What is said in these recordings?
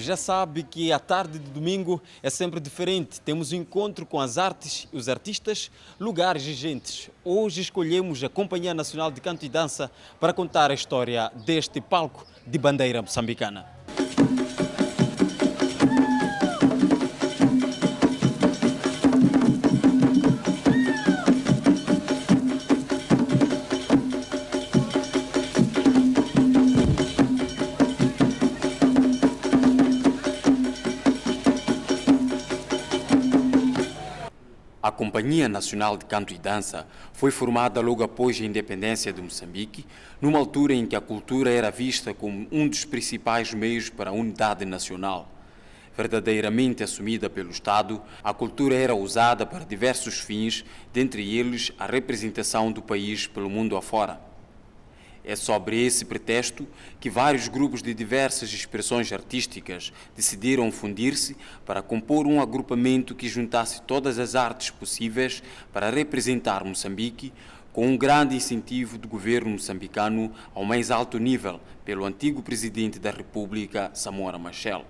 já sabe que a tarde de domingo é sempre diferente. Temos um encontro com as artes, os artistas, lugares e gentes. Hoje escolhemos a Companhia Nacional de Canto e Dança para contar a história deste palco de bandeira moçambicana. A Companhia Nacional de Canto e Dança foi formada logo após a independência de Moçambique, numa altura em que a cultura era vista como um dos principais meios para a unidade nacional. Verdadeiramente assumida pelo Estado, a cultura era usada para diversos fins, dentre eles a representação do país pelo mundo afora. É sobre esse pretexto que vários grupos de diversas expressões artísticas decidiram fundir-se para compor um agrupamento que juntasse todas as artes possíveis para representar Moçambique, com um grande incentivo do governo moçambicano ao mais alto nível pelo antigo presidente da República, Samora Machel.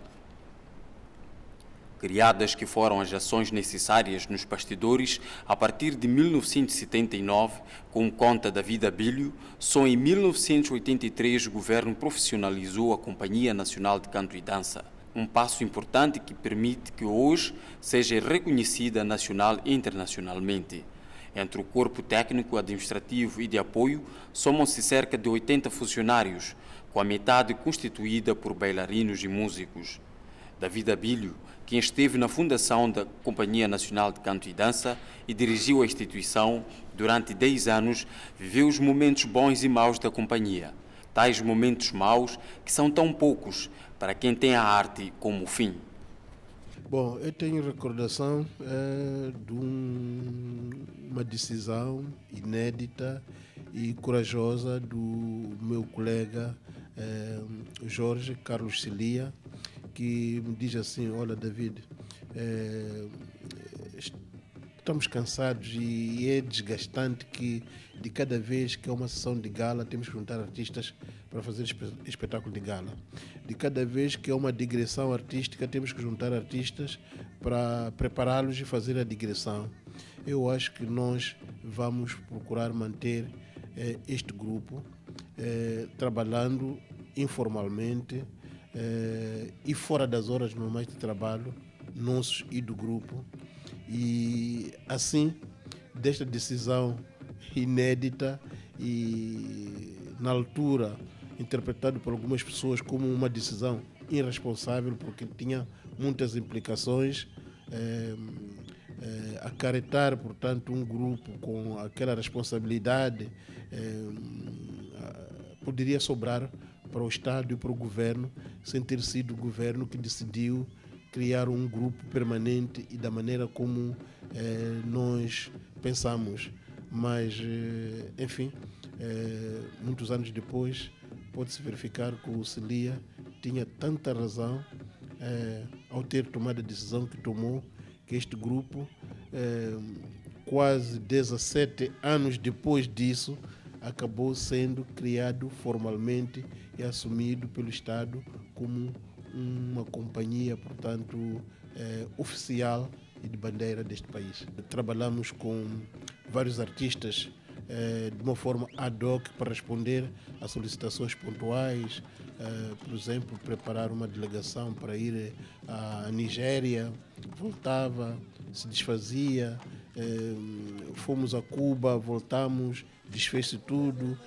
Criadas que foram as ações necessárias nos bastidores a partir de 1979, com conta David Abílio, só em 1983 o governo profissionalizou a Companhia Nacional de Canto e Dança. Um passo importante que permite que hoje seja reconhecida nacional e internacionalmente. Entre o corpo técnico, administrativo e de apoio, somam-se cerca de 80 funcionários, com a metade constituída por bailarinos e músicos. David Abílio, quem esteve na fundação da Companhia Nacional de Canto e Dança e dirigiu a instituição durante 10 anos, viveu os momentos bons e maus da companhia. Tais momentos maus que são tão poucos para quem tem a arte como fim. Bom, eu tenho recordação de uma decisão inédita e corajosa do meu colega Jorge Carlos Celia, que me diz assim: olha, David, estamos cansados e é desgastante que de cada vez que é uma sessão de gala temos que juntar artistas para fazer espetáculo de gala. De cada vez que é uma digressão artística temos que juntar artistas para prepará-los e fazer a digressão. Eu acho que nós vamos procurar manter este grupo trabalhando informalmente e fora das horas normais de trabalho nossos e do grupo, e assim desta decisão inédita e na altura interpretado por algumas pessoas como uma decisão irresponsável porque tinha muitas implicações, acarretar, portanto, um grupo com aquela responsabilidade poderia sobrar para o Estado e para o governo, sem ter sido o governo que decidiu criar um grupo permanente e da maneira como nós pensamos. Mas, enfim, muitos anos depois, pode-se verificar que o Celia tinha tanta razão ao ter tomado a decisão que tomou, que este grupo, quase 17 anos depois disso, acabou sendo criado formalmente e assumido pelo Estado como uma companhia, portanto, oficial e de bandeira deste país. Trabalhamos com vários artistas de uma forma ad hoc para responder a solicitações pontuais, por exemplo, preparar uma delegação para ir à Nigéria, voltava, se desfazia, fomos a Cuba, voltamos, desfez-se tudo,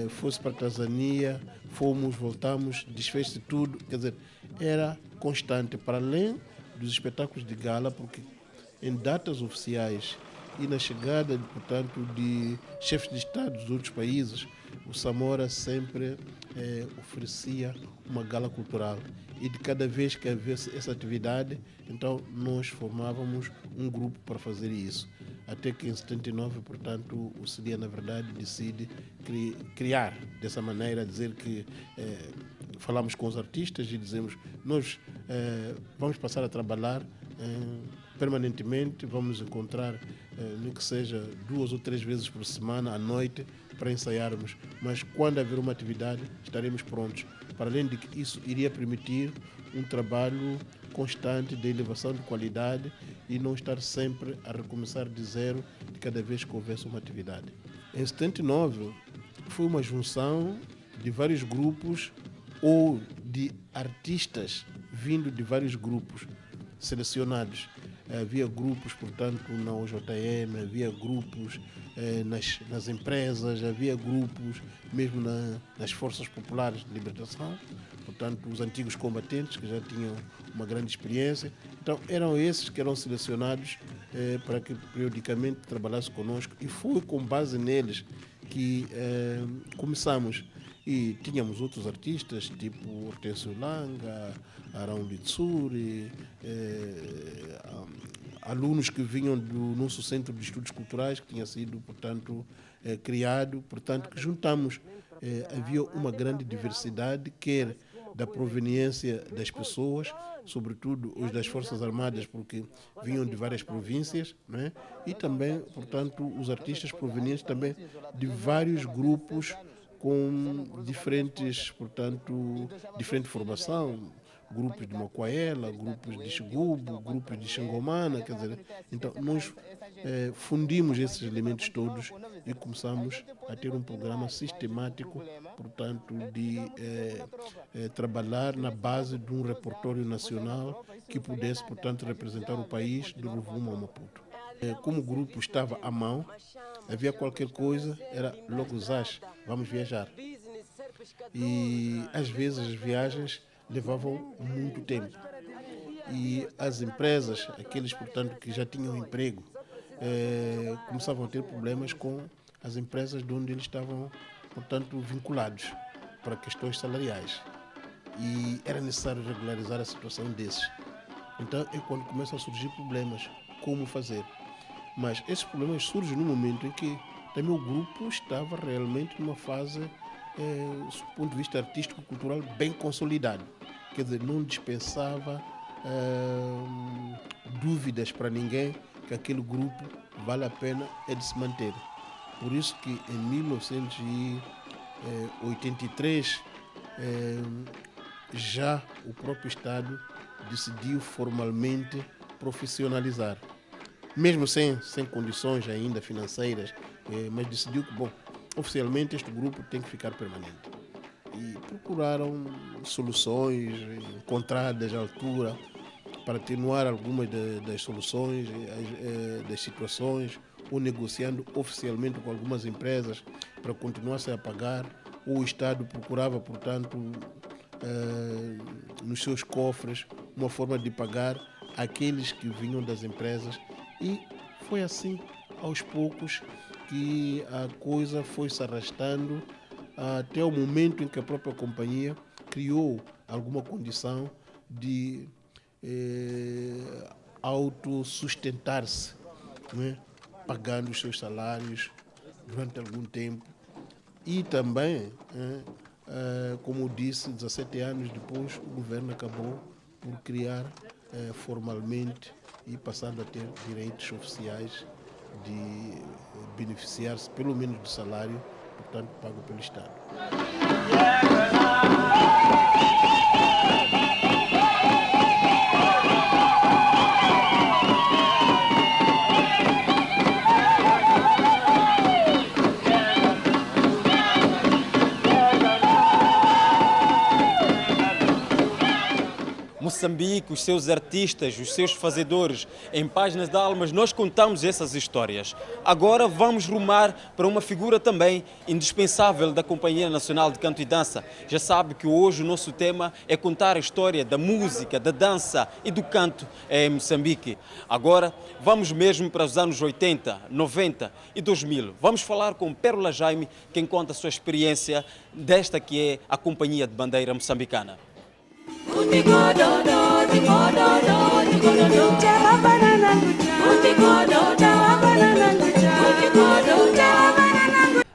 fosse para a Tanzânia, fomos, voltamos, desfez-se tudo, quer dizer, era constante, para além dos espetáculos de gala, porque em datas oficiais e na chegada, portanto, de chefes de Estado dos outros países, o Samora sempre oferecia uma gala cultural. E de cada vez que havia essa atividade, então nós formávamos um grupo para fazer isso. Até que em 79, portanto, o Celia, na verdade, decide criar dessa maneira, dizer que falamos com os artistas e dizemos: nós vamos passar a trabalhar permanentemente, vamos nos encontrar nem que seja 2 ou 3 vezes por semana, à noite, para ensaiarmos. Mas quando haver uma atividade, estaremos prontos. Para além de que isso iria permitir um trabalho constante de elevação de qualidade e não estar sempre a recomeçar de zero de cada vez que houvesse uma atividade. Em 79, foi uma junção de vários grupos ou de artistas vindo de vários grupos selecionados. Havia grupos, portanto, na OJM, havia grupos nas empresas, havia grupos mesmo nas forças populares de libertação, portanto, os antigos combatentes que já tinham uma grande experiência. Então, eram esses que eram selecionados para que periodicamente trabalhassem conosco, e foi com base neles que começamos. E tínhamos outros artistas, tipo Hortêncio Langa, Arão Litsuri, alunos que vinham do nosso Centro de Estudos Culturais, que tinha sido, portanto, criado, portanto, que juntamos. Havia uma grande diversidade, quer da proveniência das pessoas, sobretudo os das Forças Armadas, porque vinham de várias províncias, né? E também, portanto, os artistas provenientes também de vários grupos com diferentes, portanto, diferente formação, grupos de Macuaela, grupos de Xigubo, grupos de Xangomana, quer dizer, então nós fundimos esses elementos todos e começamos a ter um programa sistemático, portanto, de trabalhar na base de um repertório nacional que pudesse, portanto, representar o país do Rovuma ao Maputo. Como o grupo estava à mão, havia qualquer coisa, era logo Zás, vamos viajar. E às vezes as viagens levavam muito tempo. E as empresas, aqueles, portanto, que já tinham emprego, começavam a ter problemas com as empresas de onde eles estavam, portanto, vinculados para questões salariais. E era necessário regularizar a situação desses. Então é quando começam a surgir problemas, como fazer. Mas esses problemas surgem no momento em que também o grupo estava realmente numa fase, do ponto de vista artístico-cultural, bem consolidado. Quer dizer, não dispensava dúvidas para ninguém que aquele grupo vale a pena de se manter. Por isso que em 1983 já o próprio Estado decidiu formalmente profissionalizar. Mesmo sem condições ainda financeiras, mas decidiu que, oficialmente este grupo tem que ficar permanente. E procuraram soluções encontradas à altura para atenuar algumas das soluções, das situações, ou negociando oficialmente com algumas empresas para continuar-se a pagar, ou o Estado procurava, portanto, nos seus cofres, uma forma de pagar aqueles que vinham das empresas. E foi assim, aos poucos, que a coisa foi se arrastando até o momento em que a própria companhia criou alguma condição de autossustentar-se, né? Pagando os seus salários durante algum tempo. E também, como disse, 17 anos depois, o governo acabou por criar formalmente e passando a ter direitos oficiais de beneficiar-se pelo menos do salário, portanto, pago pelo Estado. Moçambique, os seus artistas, os seus fazedores, em Páginas de Almas, nós contamos essas histórias. Agora vamos rumar para uma figura também indispensável da Companhia Nacional de Canto e Dança. Já sabe que hoje o nosso tema é contar a história da música, da dança e do canto em Moçambique. Agora vamos mesmo para os anos 80, 90 e 2000. Vamos falar com Pérola Jaime, quem conta a sua experiência desta que é a Companhia de Bandeira Moçambicana.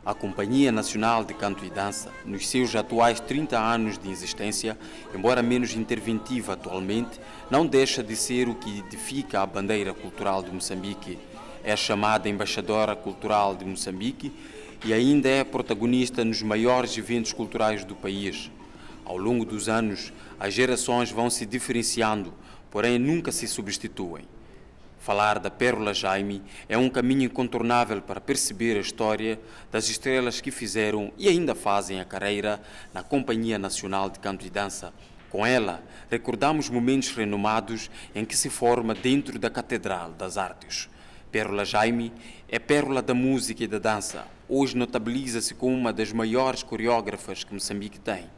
A Companhia Nacional de Canto e Dança, nos seus atuais 30 anos de existência, embora menos interventiva atualmente, não deixa de ser o que edifica a bandeira cultural de Moçambique. é a chamada embaixadora cultural de Moçambique e ainda é protagonista nos maiores eventos culturais do país. Ao longo dos anos, as gerações vão se diferenciando, porém nunca se substituem. Falar da Pérola Jaime é um caminho incontornável para perceber a história das estrelas que fizeram e ainda fazem a carreira na Companhia Nacional de Canto e Dança. Com ela, recordamos momentos renomados em que se forma dentro da Catedral das Artes. Pérola Jaime é pérola da música e da dança. Hoje notabiliza-se como uma das maiores coreógrafas que Moçambique tem.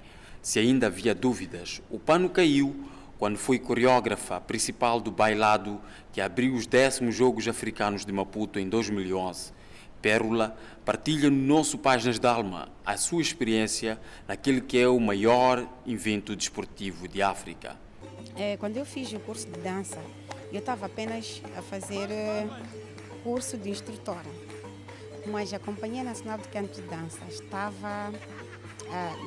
Se ainda havia dúvidas, o pano caiu quando foi coreógrafa principal do bailado que abriu os 10º Jogos Africanos de Maputo em 2011. Pérola partilha no nosso Páginas da Alma a sua experiência naquele que é o maior evento desportivo de África. Quando eu fiz o curso de dança, eu estava apenas a fazer curso de instrutora, mas a Companhia Nacional de Canto e Dança estava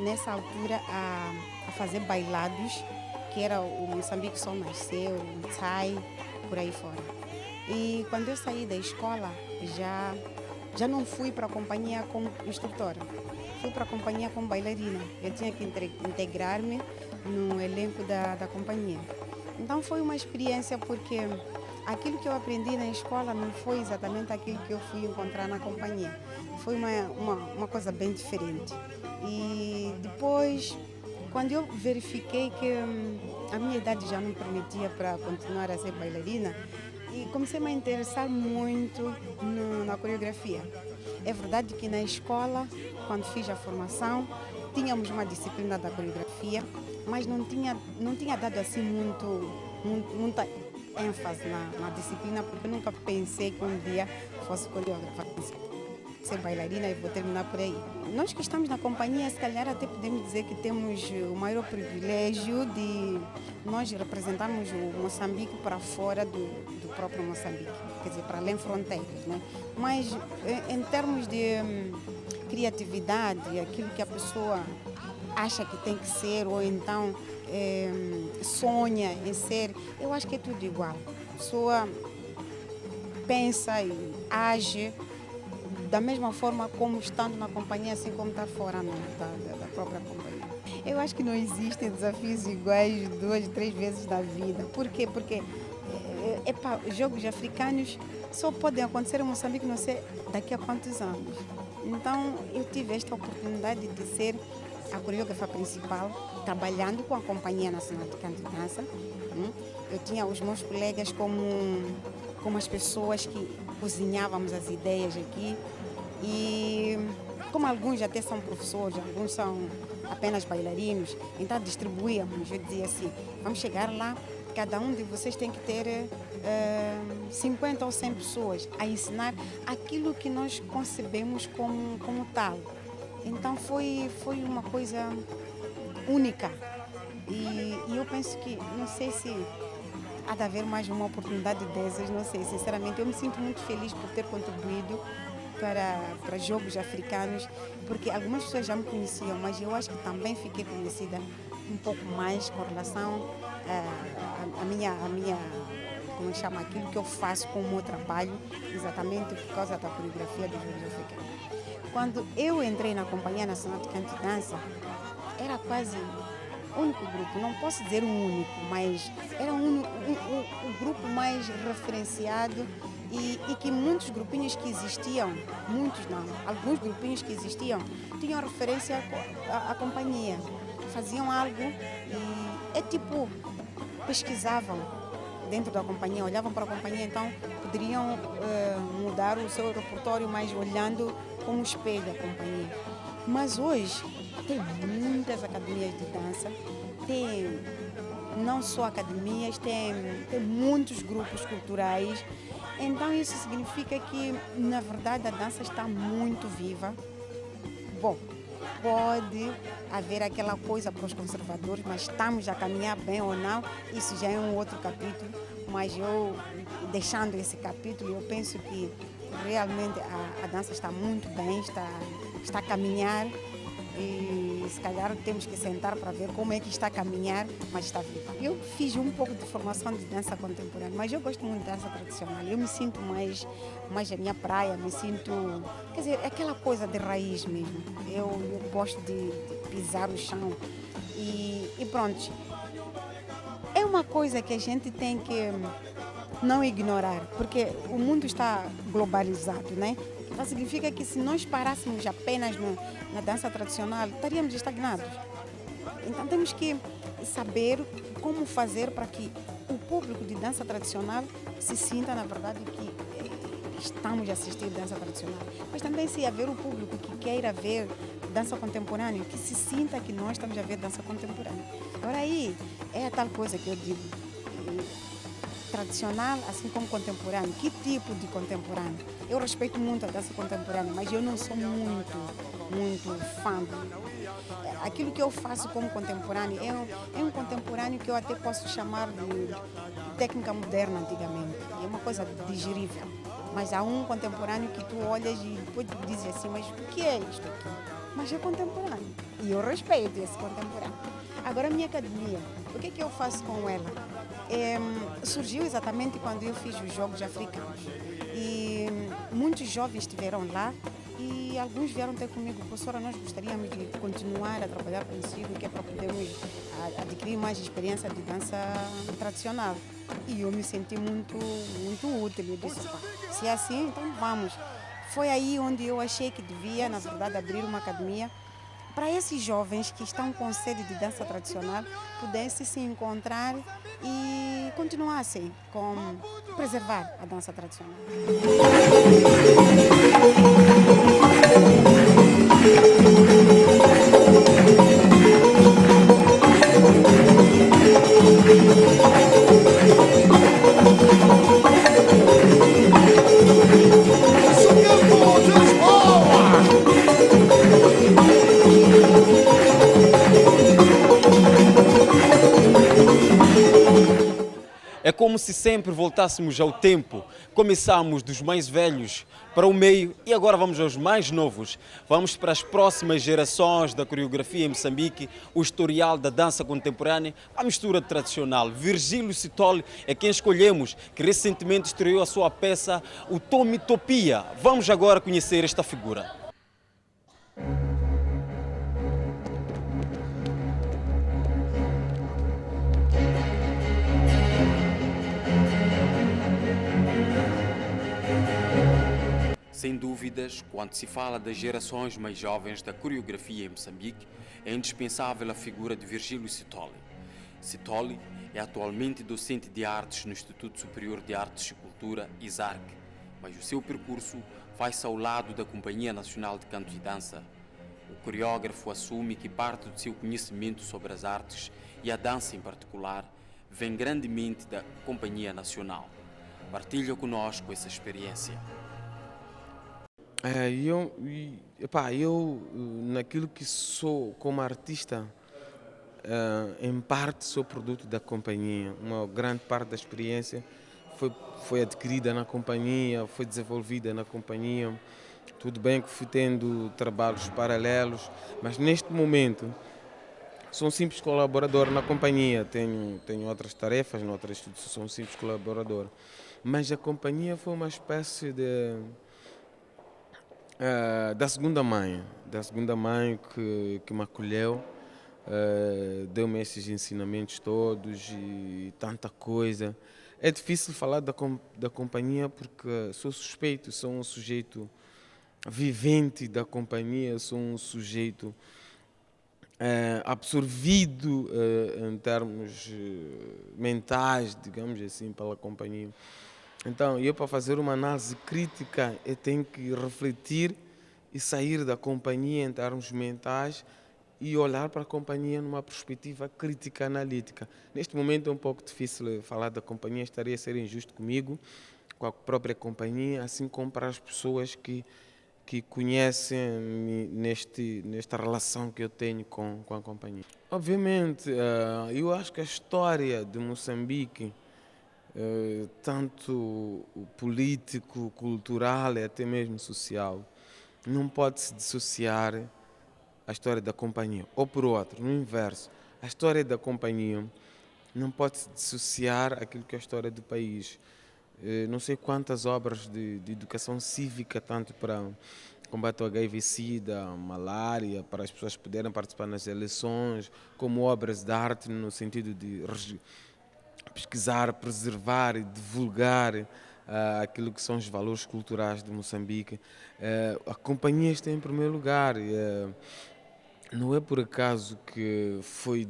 nessa altura a fazer bailados, que era o Moçambique Sol Nasceu, o Tsai, por aí fora. E quando eu saí da escola, já não fui para a companhia como instrutora, fui para a companhia como bailarina. Eu tinha que integrar-me no elenco da companhia. Então foi uma experiência, porque aquilo que eu aprendi na escola não foi exatamente aquilo que eu fui encontrar na companhia. Foi uma coisa bem diferente. E depois, quando eu verifiquei que a minha idade já não permitia para continuar a ser bailarina, e comecei a me interessar muito na coreografia. É verdade que na escola, quando fiz a formação, tínhamos uma disciplina da coreografia, mas não tinha dado assim muita ênfase na disciplina, porque eu nunca pensei que um dia fosse coreógrafa, ser bailarina e vou terminar por aí. Nós que estamos na companhia, se calhar até podemos dizer que temos o maior privilégio de nós representarmos o Moçambique para fora do próprio Moçambique, quer dizer, para além fronteiras, né? Mas em termos de criatividade, aquilo que a pessoa acha que tem que ser ou então sonha em ser, eu acho que é tudo igual. A pessoa pensa e age da mesma forma como estando na companhia, assim como está fora da própria companhia. Eu acho que não existem desafios iguais 2, 3 vezes na vida. Por quê? Porque jogos africanos só podem acontecer em Moçambique, não sei daqui a quantos anos. Então, eu tive esta oportunidade de ser a coreógrafa principal, trabalhando com a Companhia Nacional de Canto e Dança. Eu tinha os meus colegas como as pessoas que cozinhávamos as ideias aqui. E como alguns até são professores, alguns são apenas bailarinos, então distribuíamos. Eu dizia assim, vamos chegar lá, cada um de vocês tem que ter 50 ou 100 pessoas a ensinar aquilo que nós concebemos como tal. Então foi uma coisa única. E eu penso que, não sei se há de haver mais uma oportunidade dessas, não sei, sinceramente. Eu me sinto muito feliz por ter contribuído para jogos africanos, porque algumas pessoas já me conheciam, mas eu acho que também fiquei conhecida um pouco mais com relação à minha como chama, aquilo que eu faço com o meu trabalho, exatamente por causa da coreografia dos jogos africanos. Quando eu entrei na Companhia Nacional de Canto e Dança, era quase o único grupo, não posso dizer o único, mas era o grupo mais referenciado e que muitos grupinhos que existiam, muitos não, alguns grupinhos que existiam, tinham referência à companhia, faziam algo e tipo, pesquisavam dentro da companhia, olhavam para a companhia, então poderiam mudar o seu repertório, mas olhando como espelho a companhia. Mas hoje tem muitas academias de dança, tem não só academias, tem muitos grupos culturais. Então isso significa que, na verdade, a dança está muito viva. Bom, pode haver aquela coisa para os conservadores, mas estamos a caminhar bem ou não, isso já é um outro capítulo. Mas eu, deixando esse capítulo, eu penso que realmente a dança está muito bem, está a caminhar e se calhar temos que sentar para ver como é que está a caminhar, mas está viva. Eu fiz um pouco de formação de dança contemporânea, mas eu gosto muito de dança tradicional. Eu me sinto mais a minha praia, me sinto, quer dizer, aquela coisa de raiz mesmo. Eu gosto de pisar o chão e pronto. É uma coisa que a gente tem que não ignorar, porque o mundo está globalizado, né? Então significa que se nós parássemos apenas na dança tradicional, estaríamos estagnados. Então temos que saber como fazer para que o público de dança tradicional se sinta, na verdade, que estamos a assistir dança tradicional. Mas também se haver o público que queira ver dança contemporânea, que se sinta que nós estamos a ver dança contemporânea. Agora aí é a tal coisa que eu digo. Tradicional, assim como contemporâneo. Que tipo de contemporâneo? Eu respeito muito a dança contemporânea, mas eu não sou muito fã. Aquilo que eu faço como contemporâneo é um contemporâneo que eu até posso chamar de técnica moderna antigamente. É uma coisa digerível. Mas há um contemporâneo que tu olhas e depois dizes assim, mas o que é isto aqui? Mas é contemporâneo. E eu respeito esse contemporâneo. Agora a minha academia, o que é que eu faço com ela? Surgiu exatamente quando eu fiz os Jogos Africanos. E muitos jovens estiveram lá e alguns vieram ter comigo, professora, nós gostaríamos de continuar a trabalhar consigo, que é para podermos adquirir mais experiência de dança tradicional. E eu me senti muito útil. Eu disse, se é assim, então vamos. Foi aí onde eu achei que devia, na verdade, abrir uma academia para esses jovens que estão com sede de dança tradicional pudessem se encontrar e continuassem com preservar a dança tradicional. É como se sempre voltássemos ao tempo. Começamos dos mais velhos para o meio e agora vamos aos mais novos. Vamos para as próximas gerações da coreografia em Moçambique, o historial da dança contemporânea, a mistura tradicional. Virgílio Sitole é quem escolhemos, que recentemente estreou a sua peça, o Tomitopia. Vamos agora conhecer esta figura. Sem dúvidas, quando se fala das gerações mais jovens da coreografia em Moçambique, é indispensável a figura de Virgílio Sitole. Sitole é atualmente docente de artes no Instituto Superior de Artes e Cultura, ISARC, mas o seu percurso faz-se ao lado da Companhia Nacional de Canto e Dança. O coreógrafo assume que parte do seu conhecimento sobre as artes e a dança em particular vem grandemente da Companhia Nacional. Partilha conosco essa experiência. Eu, naquilo que sou como artista, em parte sou produto da companhia. Uma grande parte da experiência foi adquirida na companhia, foi desenvolvida na companhia. Tudo bem que fui tendo trabalhos paralelos, mas neste momento sou um simples colaborador na companhia. Tenho outras tarefas, noutras instituições, sou um simples colaborador. Mas a companhia foi uma espécie de... da segunda mãe que me acolheu, deu-me esses ensinamentos todos e tanta coisa. É difícil falar da companhia porque sou suspeito, sou um sujeito vivente da companhia, sou um sujeito absorvido em termos mentais, digamos assim, pela companhia. Então, eu para fazer uma análise crítica, eu tenho que refletir e sair da companhia em termos mentais e olhar para a companhia numa perspectiva crítica analítica. Neste momento é um pouco difícil falar da companhia, estaria a ser injusto comigo, com a própria companhia, assim como para as pessoas que conhecem nesta relação que eu tenho com a companhia. Obviamente, eu acho que a história de Moçambique, tanto político, cultural e até mesmo social, não pode se dissociar a história da companhia. Ou por outro, no inverso, a história da companhia não pode se dissociar aquilo que é a história do país. Não sei quantas obras de educação cívica, tanto para combate ao HIV/SIDA, malária, para as pessoas poderem participar nas eleições, como obras de arte no sentido de pesquisar, preservar e divulgar aquilo que são os valores culturais de Moçambique. A companhia está em primeiro lugar. Não é por acaso que foi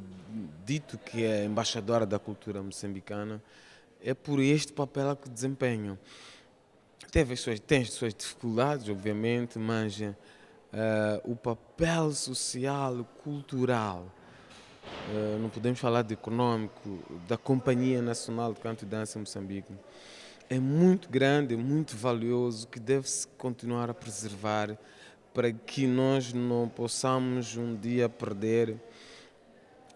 dito que é embaixadora da cultura moçambicana, é por este papel que desempenham. Tem as suas dificuldades, obviamente, mas o papel social, cultural, não podemos falar de econômico, da Companhia Nacional de Canto e Dança em Moçambique, é muito grande, é muito valioso, que deve-se continuar a preservar para que nós não possamos um dia perder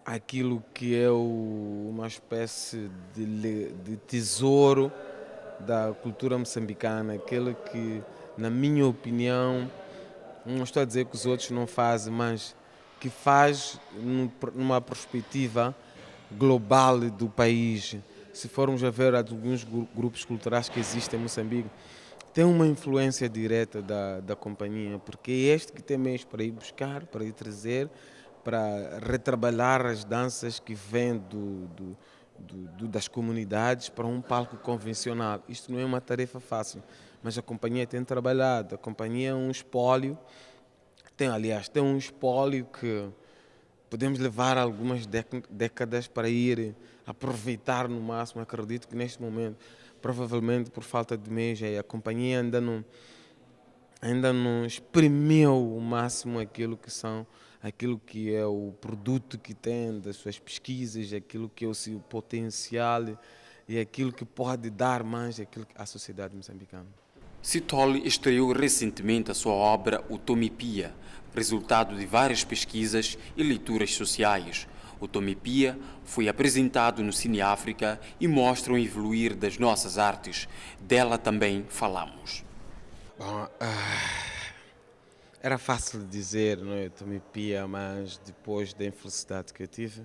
aquilo que é uma espécie de tesouro da cultura moçambicana, aquele que, na minha opinião, não estou a dizer que os outros não fazem, mas que faz numa perspectiva global do país. Se formos a ver alguns grupos culturais que existem em Moçambique, tem uma influência direta da companhia, porque é este que tem meios para ir buscar, para ir trazer, para retrabalhar as danças que vêm das comunidades para um palco convencional. Isto não é uma tarefa fácil, mas a companhia tem trabalhado. A companhia é um espólio, tem um espólio que podemos levar algumas décadas para ir aproveitar no máximo. Acredito que neste momento, provavelmente por falta de meios, a companhia ainda não exprimiu o máximo aquilo que é o produto que tem das suas pesquisas, aquilo que é o seu potencial e aquilo que pode dar mais à sociedade moçambicana. Sithole estreou recentemente a sua obra O Tomipia, resultado de várias pesquisas e leituras sociais. O Tomipia foi apresentado no Cine África e mostra o evoluir das nossas artes. Dela também falamos. Bom, era fácil dizer, não é, Tomipia, mas depois da infelicidade que eu tive,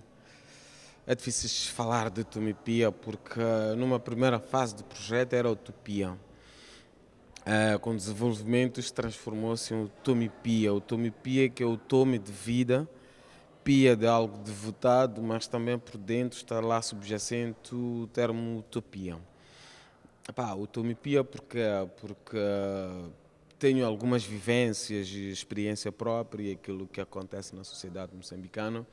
é difícil falar de Tomipia porque numa primeira fase do projeto era Utopia. Com o desenvolvimento se transformou-se em Tomipia. O Tomipia que é o tome de vida, pia de algo devotado, mas também por dentro está lá subjacente o termo utopia. O Tomipia porque tenho algumas vivências e experiência própria e aquilo que acontece na sociedade moçambicana.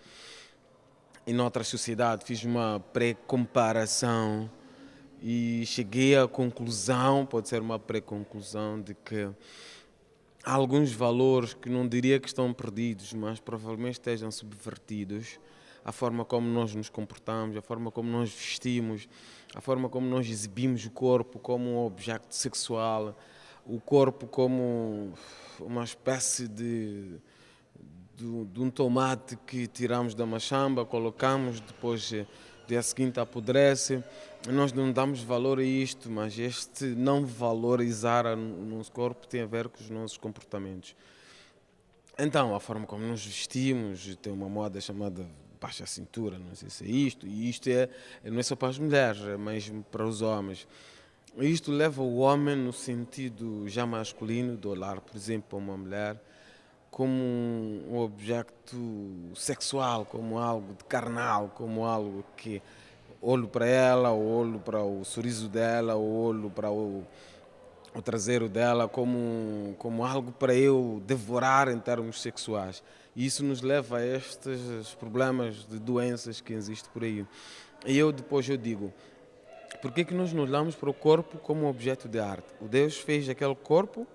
E noutras sociedades fiz uma pré-comparação e cheguei à conclusão, pode ser uma pré-conclusão, de que há alguns valores que não diria que estão perdidos, mas provavelmente estejam subvertidos. A forma como nós nos comportamos, a forma como nós vestimos, a forma como nós exibimos o corpo como um objeto sexual, o corpo como uma espécie de um tomate que tiramos da machamba, colocamos, depois dia seguinte apodrece. Nós não damos valor a isto, mas este não valorizar o nosso corpo tem a ver com os nossos comportamentos. Então, a forma como nos vestimos, tem uma moda chamada baixa cintura, não sei se é isto, e isto não é só para as mulheres, é mesmo para os homens. Isto leva o homem no sentido já masculino de olhar, por exemplo, para uma mulher como um objeto sexual, como algo de carnal, como algo que olho para ela, olho para o sorriso dela, olho para o traseiro dela como algo para eu devorar em termos sexuais. E isso nos leva a estes problemas de doenças que existem por aí. E depois eu digo, por que nós não olhamos para o corpo como um objeto de arte? O Deus fez aquele corpo,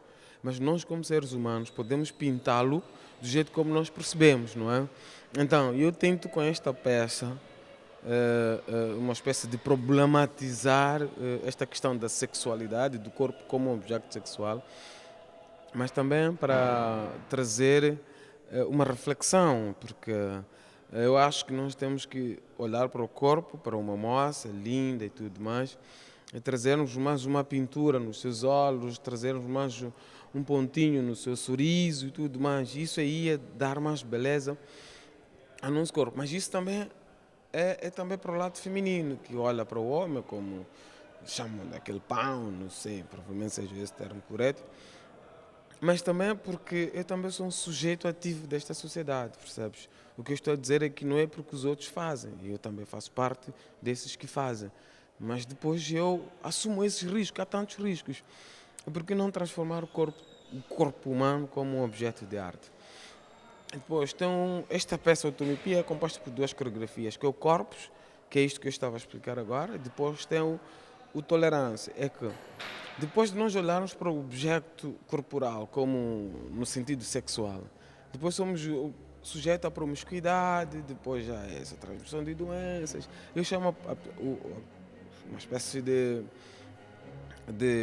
mas nós como seres humanos podemos pintá-lo do jeito como nós percebemos, não é? Então, eu tento com esta peça uma espécie de problematizar esta questão da sexualidade, do corpo como objeto sexual, mas também para trazer uma reflexão, porque eu acho que nós temos que olhar para o corpo, para uma moça linda e tudo mais, e trazermos mais uma pintura nos seus olhos, trazermos mais um pontinho no seu sorriso e tudo mais. Isso aí ia dar mais beleza ao nosso corpo. Mas isso também é também para o lado feminino, que olha para o homem como chamam daquele pão, não sei, provavelmente seja esse termo correto. Mas também porque eu também sou um sujeito ativo desta sociedade, percebes? O que eu estou a dizer é que não é porque os outros fazem, eu também faço parte desses que fazem. Mas depois eu assumo esses riscos, há tantos riscos. Por que não transformar o corpo humano como um objeto de arte? Depois tem esta peça Automipia é composta por duas coreografias, que é o Corpus, que é isto que eu estava a explicar agora, e depois tem o Tolerância, é que depois de nós olharmos para o objeto corporal como no sentido sexual, depois somos sujeitos à promiscuidade, depois já é essa transmissão de doenças. Eu chamo uma espécie de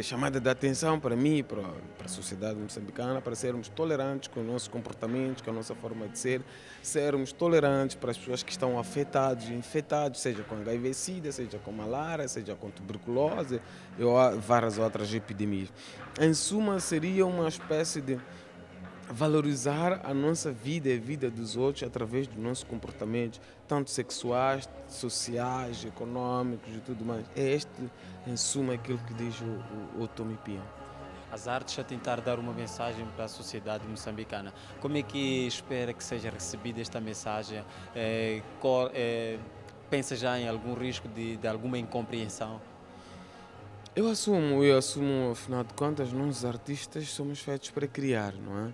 chamada de atenção para mim e para a sociedade moçambicana, para sermos tolerantes com os nossos comportamentos, com a nossa forma de ser, sermos tolerantes para as pessoas que estão afetadas e infectadas, seja com HIV-Sida, seja com malária, seja com tuberculose ou várias outras epidemias. Em suma, seria uma espécie de valorizar a nossa vida e a vida dos outros através dos nossos comportamentos, tanto sexuais, sociais, econômicos e tudo mais. É este, em suma, aquilo que diz o Automipia. As artes a tentar dar uma mensagem para a sociedade moçambicana. Como é que espera que seja recebida esta mensagem? Pensa já em algum risco de alguma incompreensão? Eu assumo, afinal de contas, nós artistas somos feitos para criar, não é?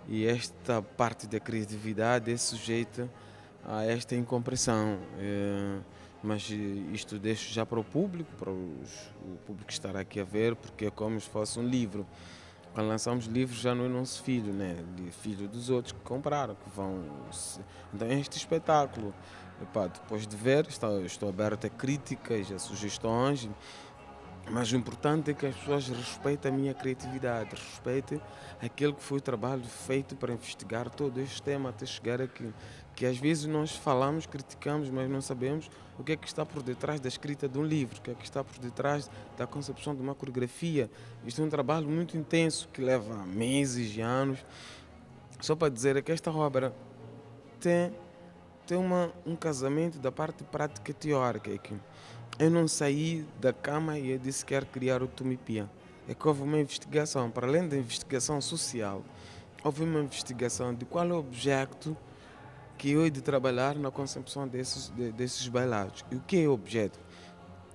E esta parte da criatividade é sujeita a esta incompreensão. Mas isto deixo já para o público, o público estar aqui a ver, porque é como se fosse um livro. Quando lançamos livros já não é nosso filho, né? Filho dos outros que compraram, que vão... Então é este espetáculo. Depois de ver, estou aberto a críticas, a sugestões, mas o importante é que as pessoas respeitem a minha criatividade, respeitem aquele que foi o trabalho feito para investigar todo este tema até chegar aqui. Que às vezes nós falamos, criticamos, mas não sabemos o que é que está por detrás da escrita de um livro, o que é que está por detrás da concepção de uma coreografia. Isto é um trabalho muito intenso que leva meses e anos. Só para dizer que esta obra tem um casamento da parte prática e teórica aqui. Eu não saí da cama e eu disse que quero criar o Automipia. É que houve uma investigação, para além da investigação social, houve uma investigação de qual é o objeto que eu hei de trabalhar na concepção desses bailados. E o que é o objeto?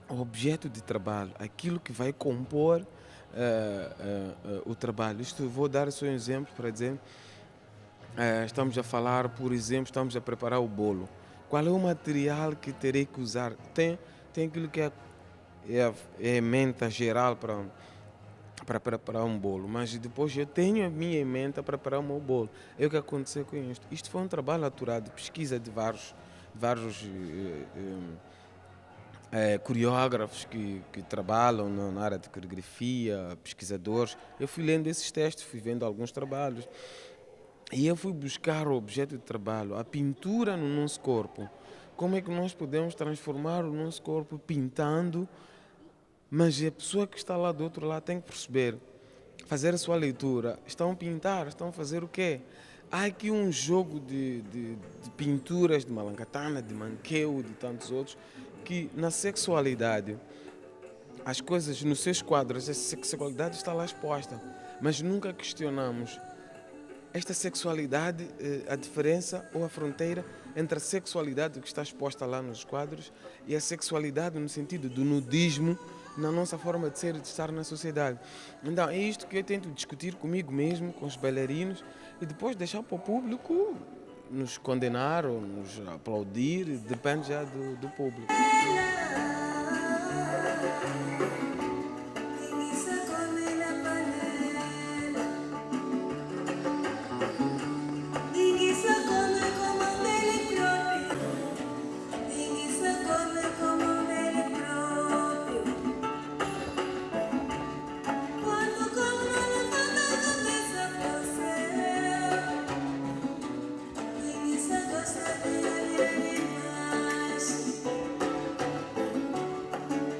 O objeto de trabalho, aquilo que vai compor o trabalho. Isto vou dar só um exemplo para dizer, estamos a falar, por exemplo, estamos a preparar o bolo. Qual é o material que terei que usar? Tem aquilo que é a menta geral para preparar um bolo, mas depois eu tenho a minha menta para preparar o meu bolo. É o que aconteceu com isto. Isto foi um trabalho aturado de pesquisa de vários coreógrafos que trabalham na área de coreografia, pesquisadores. Eu fui lendo esses textos, fui vendo alguns trabalhos e eu fui buscar o objeto de trabalho, a pintura no nosso corpo. Como é que nós podemos transformar o nosso corpo pintando, mas a pessoa que está lá do outro lado tem que perceber, fazer a sua leitura. Estão a pintar, estão a fazer o quê? Há aqui um jogo de pinturas de Malankatana, de Manqueu, de tantos outros, que na sexualidade, as coisas nos seus quadros, a sexualidade está lá exposta, mas nunca questionamos esta sexualidade, a diferença ou a fronteira entre a sexualidade que está exposta lá nos quadros e a sexualidade no sentido do nudismo na nossa forma de ser e de estar na sociedade. Então é isto que eu tento discutir comigo mesmo, com os bailarinos, e depois deixar para o público nos condenar ou nos aplaudir, depende já do público.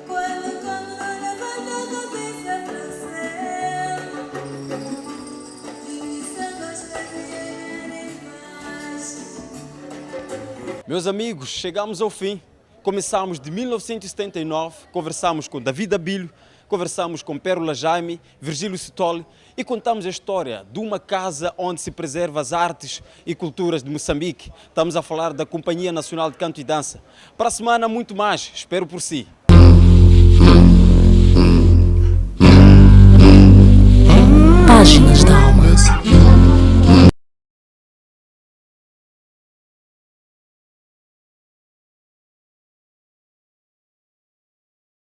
Cuando Meus amigos, chegamos ao fim. Começamos de 1979, conversamos com David Abílio, conversamos com Pérola Jaime, Virgílio Sitole e contamos a história de uma casa onde se preserva as artes e culturas de Moçambique. Estamos a falar da Companhia Nacional de Canto e Dança. Para a semana, muito mais. Espero por si.